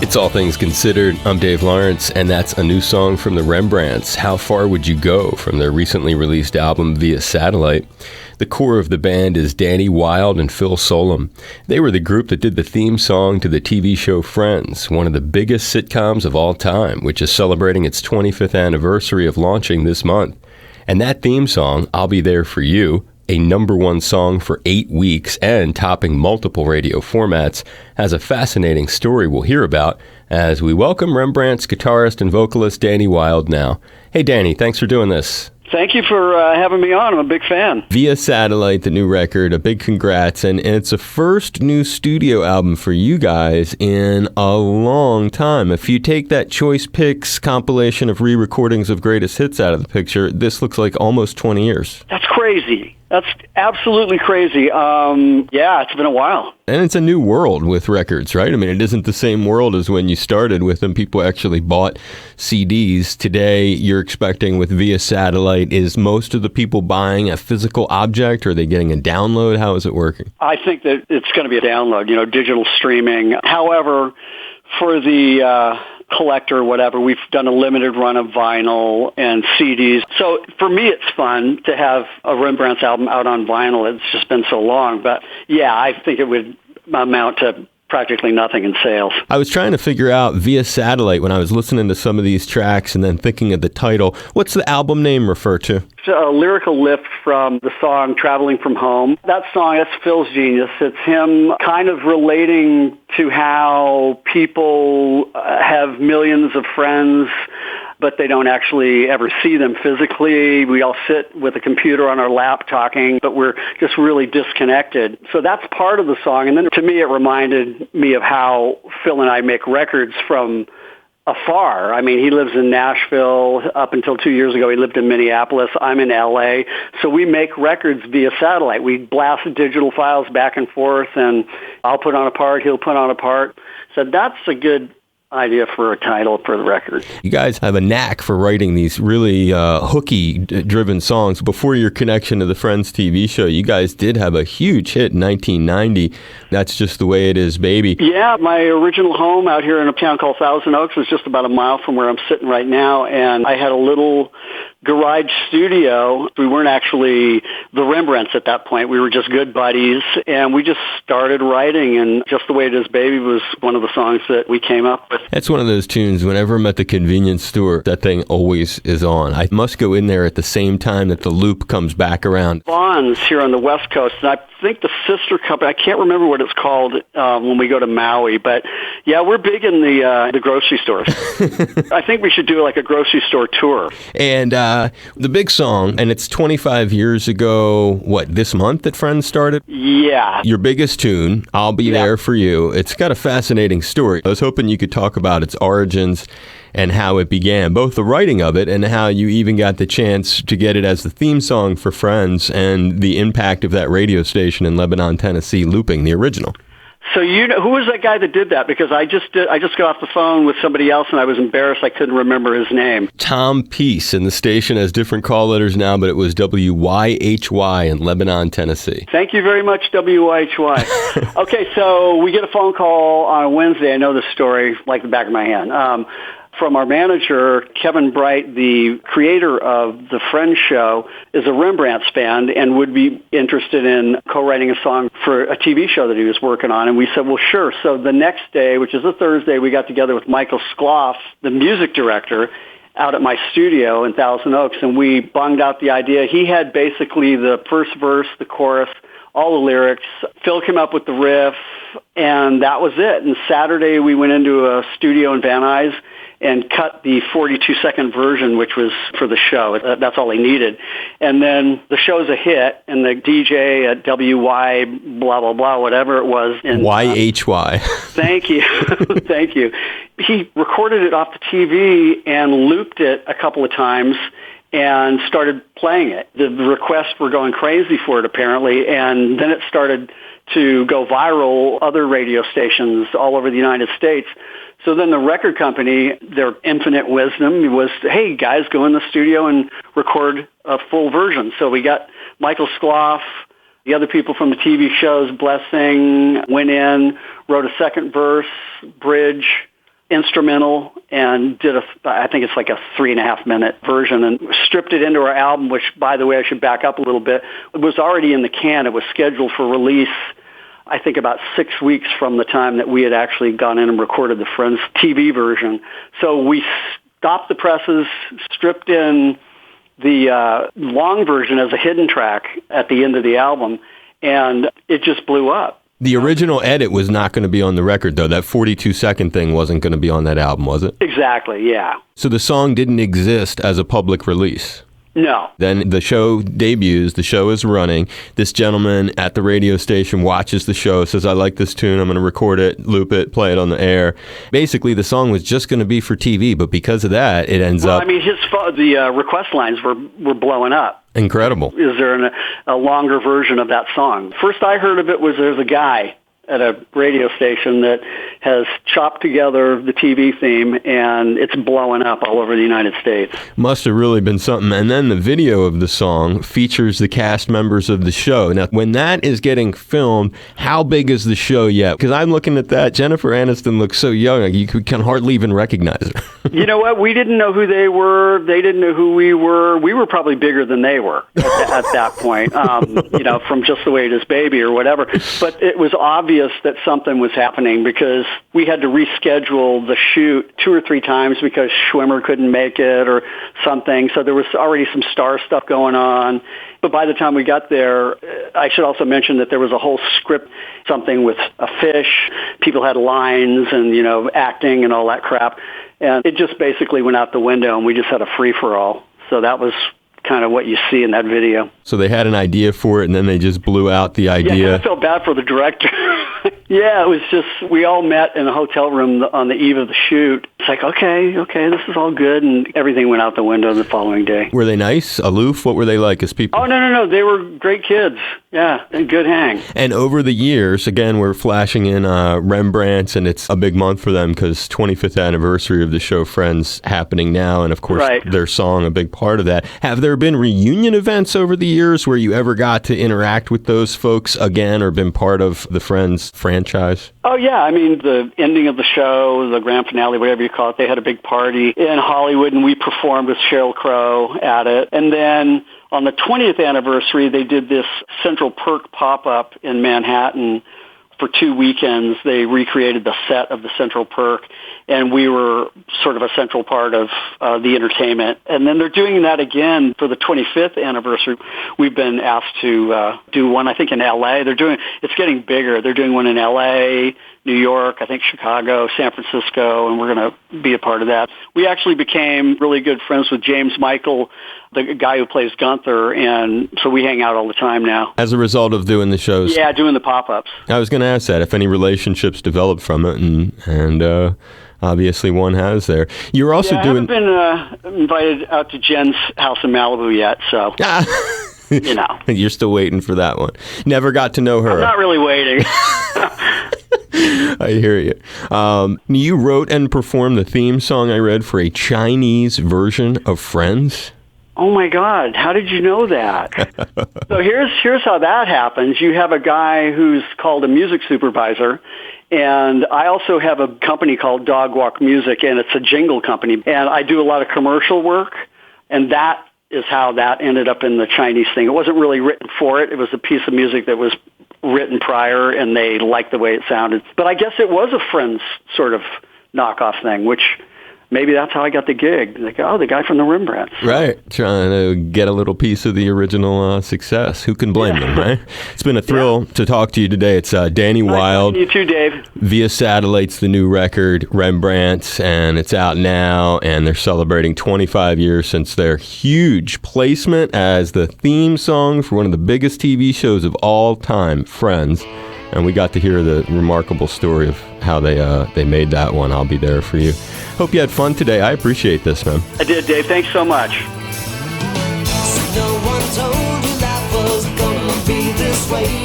It's All Things Considered. I'm Dave Lawrence, and that's a new song from the Rembrandts. How Far Would You Go from their recently released album Via Satellite. The core of the band is Danny Wilde and Phil Solem. They were the group that did the theme song to the TV show Friends, one of the biggest sitcoms of all time, which is celebrating its 25th anniversary of launching this month. And that theme song, I'll Be There For You, a #1 song for 8 weeks and topping multiple radio formats, has a fascinating story we'll hear about as we welcome Rembrandts guitarist and vocalist Danny Wilde now. Hey Danny, thanks for doing this. Thank you for having me on. I'm a big fan. Via Satellite, the new record, a big congrats. And it's a first new studio album for you guys in a long time. If you take that Choice Picks compilation of re-recordings of greatest hits out of the picture, this looks like almost 20 years. That's crazy. That's absolutely crazy. Yeah, it's been a while. And it's a new world with records, right? I mean, it isn't the same world as when you started with them. People actually bought CDs. Today, you're expecting with Via Satellite, is most of the people buying a physical object, or are they getting a download? How is it working? I think that it's going to be a download, digital streaming. However, for the collector, whatever, we've done a limited run of vinyl and CDs. So for me, it's fun to have a Rembrandts album out on vinyl. It's just been so long. But yeah, I think it would amount to practically nothing in sales. I was trying to figure out Via Satellite when I was listening to some of these tracks and then thinking of the title. What's the album name refer to? It's a lyrical lift from the song Traveling From Home. That song, that's Phil's genius. It's him kind of relating to how people have millions of friends, but they don't actually ever see them physically. We all sit with a computer on our lap talking, but we're just really disconnected. So that's part of the song. And then to me, it reminded me of how Phil and I make records from afar. I mean, he lives in Nashville. Up until 2 years ago, he lived in Minneapolis. I'm in LA. So we make records via satellite. We blast digital files back and forth, and I'll put on a part, he'll put on a part. So that's a good idea for a title for the record. You guys have a knack for writing these really hooky-driven songs. Before your connection to the Friends TV show, you guys did have a huge hit in 1990. That's Just the Way It Is, Baby. Yeah, my original home out here in a town called Thousand Oaks was just about a mile from where I'm sitting right now, and I had a little garage studio. We weren't actually the Rembrandts at that point. We were just good buddies, and we just started writing, and Just the Way It Is, Baby was one of the songs that we came up with. That's one of those tunes, whenever I'm at the convenience store, that thing always is on. I must go in there at the same time that the loop comes back around. Vaughn's here on the West Coast, and I think the sister company, I can't remember what it's called when we go to Maui, but yeah, we're big in the grocery stores. I think we should do like a grocery store tour. And the big song, and it's 25 years ago, this month that Friends started? Yeah. Your biggest tune, I'll Be There For You. It's got a fascinating story. I was hoping you could talk about its origins and how it began, both the writing of it and how you even got the chance to get it as the theme song for Friends and the impact of that radio station in Lebanon, Tennessee, looping the original. So who was that guy that did that? Because I just got off the phone with somebody else, and I was embarrassed I couldn't remember his name. Tom Peace, and the station has different call letters now, but it was WYHY in Lebanon, Tennessee. Thank you very much, WYHY. Okay, so we get a phone call on a Wednesday. I know this story like the back of my hand. From our manager, Kevin Bright, the creator of the Friends show, is a Rembrandts fan and would be interested in co-writing a song for a TV show that he was working on. And we said, well, sure. So the next day, which is a Thursday, we got together with Michael Skloff, the music director, out at my studio in Thousand Oaks, and we bunged out the idea. He had basically the first verse, the chorus, all the lyrics. Phil came up with the riff, and that was it. And Saturday, we went into a studio in Van Nuys and cut the 42-second version, which was for the show. That's all he needed. And then the show's a hit, and the DJ at WY, blah, blah, blah, whatever it was. YHY. Thank you. Thank you. He recorded it off the TV and looped it a couple of times and started playing it. The requests were going crazy for it, apparently, and then it started to go viral, other radio stations all over the United States. So then the record company, their infinite wisdom was, hey, guys, go in the studio and record a full version. So we got Michael Skloff, the other people from the TV shows, Blessing, went in, wrote a second verse, bridge, instrumental and did I think it's like a 3.5-minute version, and stripped it into our album, which, by the way, I should back up a little bit. It was already in the can. It was scheduled for release, I think, about 6 weeks from the time that we had actually gone in and recorded the Friends TV version. So we stopped the presses, stripped in the long version as a hidden track at the end of the album, and it just blew up. The original edit was not going to be on the record, though. That 42-second thing wasn't going to be on that album, was it? Exactly, yeah. So the song didn't exist as a public release? No. Then the show debuts, the show is running. This gentleman at the radio station watches the show, says, I like this tune, I'm going to record it, loop it, play it on the air. Basically, the song was just going to be for TV, but because of that, it ends up... I mean, the request lines were blowing up. Incredible. Is there a longer version of that song? First I heard of it was there's a guy at a radio station that has chopped together the TV theme, and it's blowing up all over the United States. Must have really been something. And then the video of the song features the cast members of the show. Now, when that is getting filmed, how big is the show yet? Because I'm looking at that. Jennifer Aniston looks so young, you can hardly even recognize her. You know what? We didn't know who they were. They didn't know who we were. We were probably bigger than they were at that point, from Just the Way It Is Baby or whatever. But it was obvious that something was happening because we had to reschedule the shoot 2 or 3 times because Schwimmer couldn't make it or something. So there was already some star stuff going on. But by the time we got there, I should also mention that there was a whole script, something with a fish. People had lines and, acting and all that crap. And it just basically went out the window, and we just had a free-for-all. So that was kind of what you see in that video. So they had an idea for it, and then they just blew out the idea. Yeah, I felt bad for the director. Yeah, it was just, we all met in a hotel room on the eve of the shoot. It's like, okay, this is all good, and everything went out the window the following day. Were they nice, aloof? What were they like as people? Oh, no, they were great kids. Yeah, and good hang. And over the years, again, we're flashing in Rembrandts, and it's a big month for them because 25th anniversary of the show Friends happening now, and of course, their song, a big part of that. Have there been reunion events over the years where you ever got to interact with those folks again or been part of the Friends franchise? Oh, yeah. I mean, the ending of the show, the grand finale, whatever you call it, they had a big party in Hollywood, and we performed with Sheryl Crow at it. And then on the 20th anniversary, they did this Central Perk pop-up in Manhattan. For 2 weekends, they recreated the set of the Central Perk, and we were sort of a central part of the entertainment. And then they're doing that again for the 25th anniversary. We've been asked to do one, I think, in L.A. It's getting bigger. They're doing one in L.A., New York, I think Chicago, San Francisco, and we're going to be a part of that. We actually became really good friends with James Michael, the guy who plays Gunther, and so we hang out all the time now. As a result of doing the shows? Yeah, doing the pop-ups. I was going to ask that, if any relationships developed from it, and obviously one has there. You're also doing... I haven't been invited out to Jen's house in Malibu yet, so... You're still waiting for that one. Never got to know her. I'm not really waiting. I hear you. You wrote and performed the theme song, I read, for a Chinese version of Friends. Oh my God! How did you know that? So here's how that happens. You have a guy who's called a music supervisor, and I also have a company called Dog Walk Music, and it's a jingle company, and I do a lot of commercial work, and that is how that ended up in the Chinese thing. It wasn't really written for it. It was a piece of music that was written prior, and they liked the way it sounded. But I guess it was a Friends sort of knockoff thing, which maybe that's how I got the gig. Like, the guy from the Rembrandts. Right. Trying to get a little piece of the original success. Who can blame them, right? It's been a thrill to talk to you today. It's Danny Wilde. You too, Dave. Via Satellite's the new record, Rembrandts, and it's out now, and they're celebrating 25 years since their huge placement as the theme song for one of the biggest TV shows of all time, Friends. And we got to hear the remarkable story of how they made that one. I'll be there for you. Hope you had fun today. I appreciate this, man. I did, Dave. Thanks so much. No one told you life was gonna be this way.